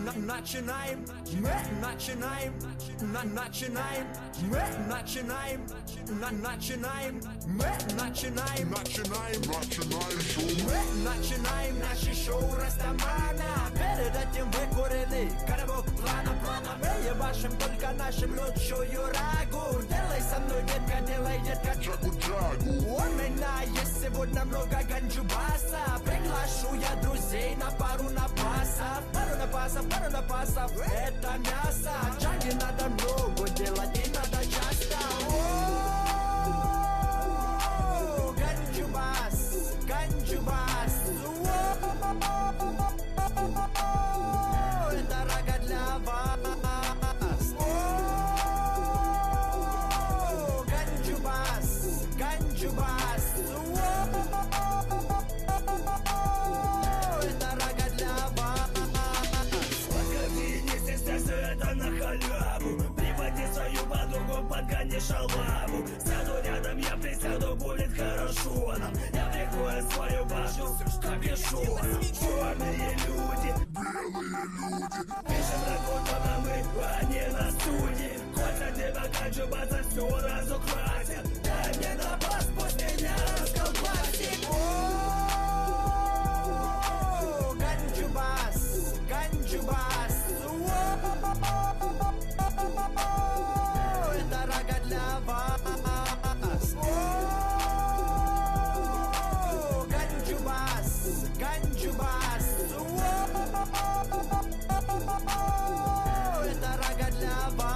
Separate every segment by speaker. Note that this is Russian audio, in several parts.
Speaker 1: Начинаем, мы начинаем, начинаем, мы начинаем, начинаем, мы начинаем, шоу. Мы начинаем наше шоу Растамана. Перед этим выкурили коробок плана. Мы ебашим только нашим лучшую рагу. Делай со мной, детка, делай, детка, джагу. У меня есть сегодня много ганджубаса. Приглашу я друзей на пару напасов. Пару напасов, это мясо. Джаги надо много делать и надо часто. Ганджубас. Это рага для вас. Ганджубас. Это рага для вас.
Speaker 2: Погоди, не стесняйся, это на халяву. Приводи свою подругу, подгони шалаву. Сяду рядом, я присяду, будет хорошо нам. Я прикрою свою башню с капюшоном. Черные люди, белые люди. Пишем ракотом, мы, а не на студии. Хоть от тебя ганджубаса все разукрасят. Дай мне на бас, пусть меня расколбасит. Ганджубас. Это рага для вас. Ганджубас. Это рага для вас.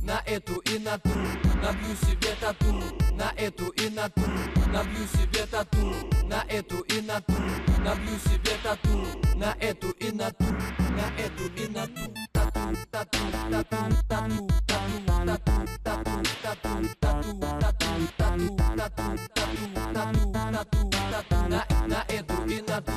Speaker 3: На эту и на ту, набью себе тату. На эту и на ту, набью себе тату. На эту и на ту, набью себе тату. На эту и на ту, на эту и на ту. Тату, тату, тату, тату, тату, тату, тату, тату, тату, тату, тату, тату, тату, тату. На эту и на ту,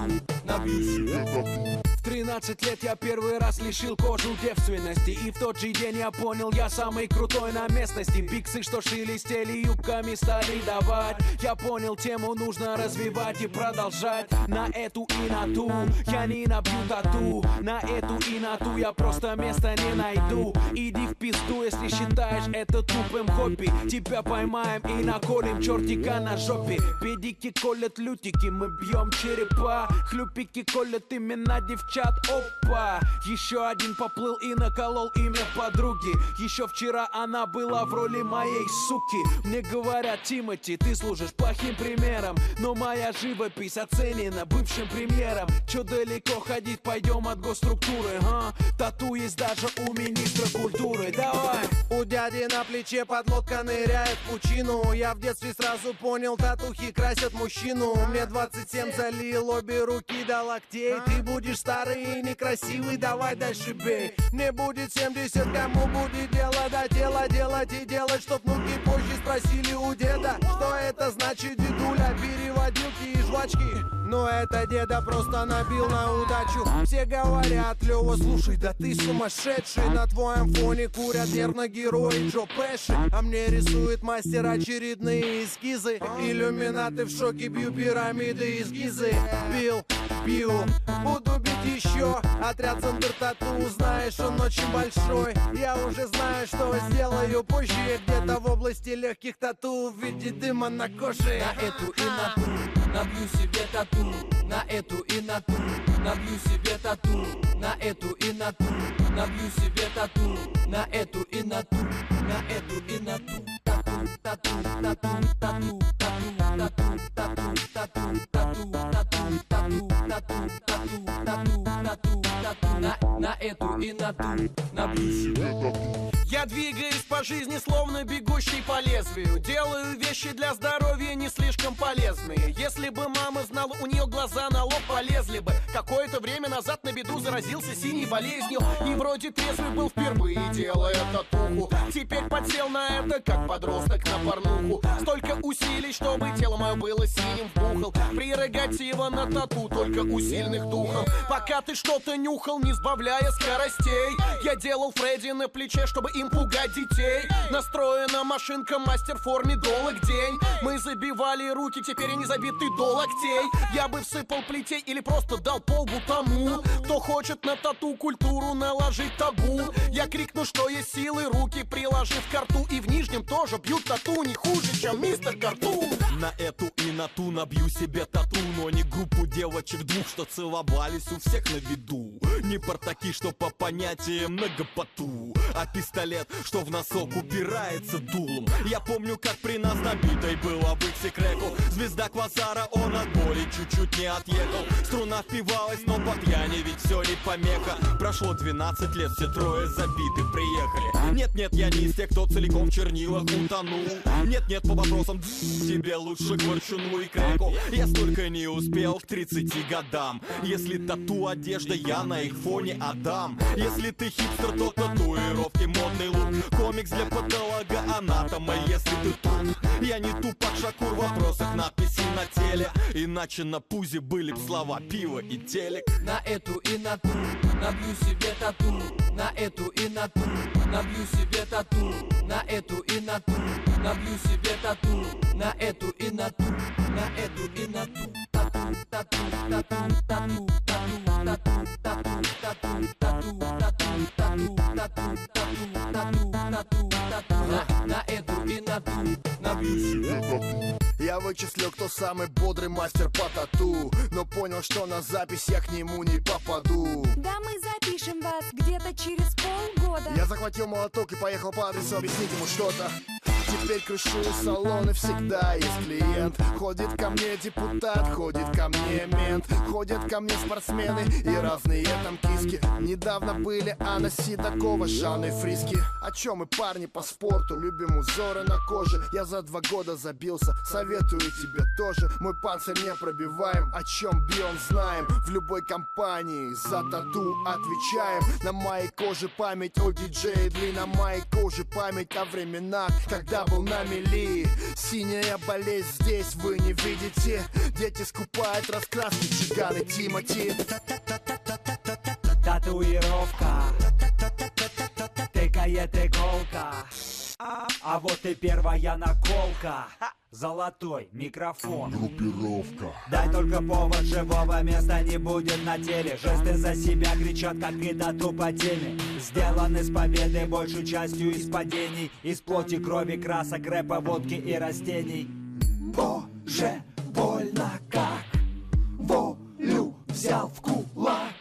Speaker 3: набью себе тату.
Speaker 4: В 13 лет я первый раз лишил кожу девственности. И в тот же день я понял, я самый крутой на местности. Биксы, что шелестели юбками, стали давать. Я понял, тему нужно развивать и продолжать. На эту и на ту я не набью тату. На эту и на ту я просто места не найду. Иди в пизду, если считаешь это тупым хобби. Тебя поймаем и наколем чертика на жопе. Педики колят лютики, мы бьем черепа. Хлюпики колят имена девчат. Опа! Еще один поплыл и наколол имя подруги. Еще вчера она была в роли моей суки. Мне говорят: Тимати, ты служишь плохим примером. Но моя живопись оценена бывшим премьером. Че далеко ходить, пойдем от госструктуры, а? Тату есть даже у министра культуры. Давай!
Speaker 5: У дяди на плече подлодка ныряет в пучину. Я в детстве сразу понял, татухи красят мужчину. Мне 27, залил обе руки до локтей. Ты будешь старый и некрасивый, давай дальше бей. Мне будет 70, кому будет дело до тела делать и делать, чтоб внуки позже спросили у деда, что это значит, дедуля, переводилки и жвачки. Но это деда просто набил на удачу. Все говорят: Лёва, слушай, да ты сумасшедший. На твоем фоне курят нервно герои Джо Пэши. А мне рисует мастер очередные эскизы. Иллюминаты в шоке, бью пирамиды из Гизы. Бил, буду бить еще. Отряд Центр Тату, знаешь, он очень большой. Я уже знаю, что сделаю позже. Где-то в области легких тату в виде дыма на коже.
Speaker 3: На эту и на ту, набью себе тату. На эту и на ту, набью себе тату. На эту и на ту, набью себе тату. На эту и на ту, на эту и на ту. Тату, тату, тату, тату, тату, тату, тату, тату, тату, тату, тату. На эту и на ту набью себе тату.
Speaker 5: Я двигаюсь по жизни, словно бегущий по лезвию. Делаю вещи для здоровья не слишком полезные. Если бы мама знала, у нее глаза на лоб полезли бы. Какое-то время назад на беду заразился синей болезнью. И вроде трезвый был впервые, делая татуху. Теперь подсел на это, как подросток на порнуху. Столько усилий, чтобы тело мое было синим вбухал. Прерогатива на тату, только у сильных духом. Пока ты что-то нюхал, не сбавляя скоростей, я делал Фредди на плече, чтобы им пугать детей. Настроена машинка, мастер в форме долг день. Мы забивали руки, теперь они забиты до локтей. Я бы всыпал плетей или просто дал полбу тому, кто хочет на тату культуру наложить табу. Я крикну, что есть силы, руки приложив к рту. И в нижнем тоже бьют тату не хуже, чем мистер Картун.
Speaker 6: На эту и на ту набью себе тату, но не группу девочек двух, что целовались у всех на виду. Не портаки, что по понятиям многопоту, а пистолет, что в носок упирается дулом. Я помню, как при нас набитой было в иксе-креку. Звезда квазара, он от боли чуть-чуть не отъехал. Струна впивалась, но по пьяни ведь все не помеха. Прошло 12 лет, все трое забиты приехали. Нет-нет, я не из тех, кто целиком в чернилах утонул. Нет-нет, по вопросам тебе лучше к ворчуну и креку. Я столько не успел к 30 годам. Если тату одежда, я на их фоне Адам. Если ты хипстер, то татуировки, модный лук. Комикс для патолога-анатома, если ты тут. Я не Тупак Шакур в вопросах надписи на теле. Иначе на пузе были б слова пиво и телек.
Speaker 3: На эту и на ту набью себе тату. На эту и на ту набью себе тату. На эту и на ту набью себе тату. На эту и на ту, на эту и на ту. Тату, тату, тату, тату, тату, тату, тату, тату, тату, тату, тату, тату, тату, тату, тату. На эту и на ту набью себе тату.
Speaker 7: Я вычислил, кто самый бодрый мастер по тату, но понял, что на запись я к нему не попаду.
Speaker 8: Да мы запишем вас где-то через полгода.
Speaker 7: Я захватил молоток и поехал по адресу объяснить ему что-то. Теперь крышу салоны, всегда есть клиент. Ходит ко мне депутат, ходит ко мне мент. Ходят ко мне спортсмены и разные там киски. Недавно были Анна Седокова, Жанна и Фриски. О чем мы, парни, по спорту, любим узоры на коже. Я за 2 года забился, советую тебе тоже. Мой панцирь не пробиваем, о чем бьем знаем. В любой компании за тату отвечаем. На моей коже память о диджее Дли, на моей коже память о временах, когда был на мели. Синяя болезнь здесь вы не видите. Дети скупают раскраски, чиганы Тимати.
Speaker 9: Татуировка тыкает иголка, а вот и первая наколка. Золотой микрофон.
Speaker 7: Группировка.
Speaker 9: Дай только повод, живого места не будет на теле. Жесты за себя кричат, как и тату по теме. Сделаны с победой, большей частью из падений. Из плоти, крови, красок, рэпа, водки и растений. Боже, больно как волю взял в кулак.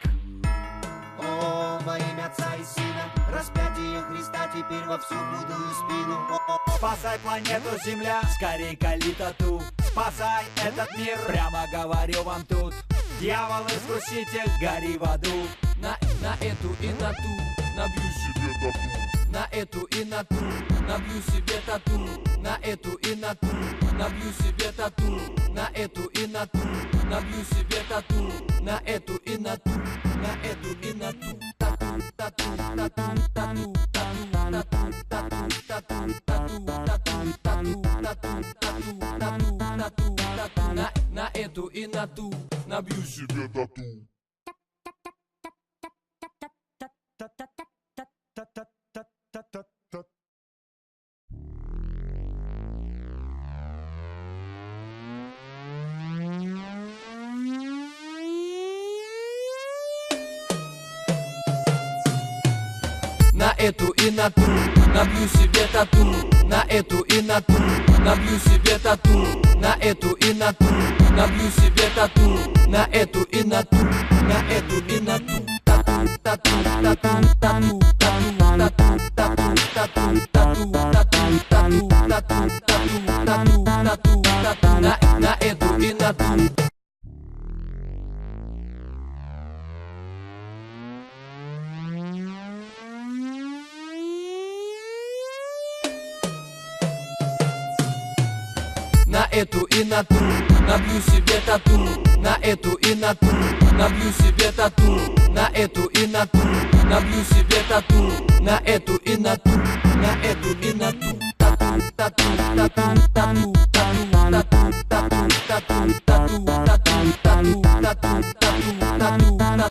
Speaker 2: О, во имя Отца и Сына, распятие Христа теперь во всю худую спину.
Speaker 9: Спасай планету Земля, скорей кали тату. Спасай этот мир, прямо говорю вам тут. Дьявол-искуситель, гори в аду.
Speaker 3: На эту и на ту набью себе тату. На эту и на ту набью себе тату. На эту и на ту набью себе тату. На эту и на ту набью себе тату. На эту и на ту, на эту и на ту. Тату, тату, тату, тату, тату, тату, тату, тату, тату, тату, тату, тату, тату, тату, тату. На эту и на ту набью себе тату. На эту и на ту набью себе тату. На эту и на ту набью себе тату. На эту и на ту набью себе тату. На эту и на ту, на эту и на ту. Тату, тату, тату, тату, тату, тату, тату, тату, тату, тату, тату, тату, тату, тату, тату, тату. На эту и на ту. эту и на ту, набью себе тату, на эту и на ту, набью себе тату, на эту и на ту, набью себе тату, на эту и на ту, на эту и на ту, тату, тату, тату, тату, тату, тату, тату, тату, тату, тату.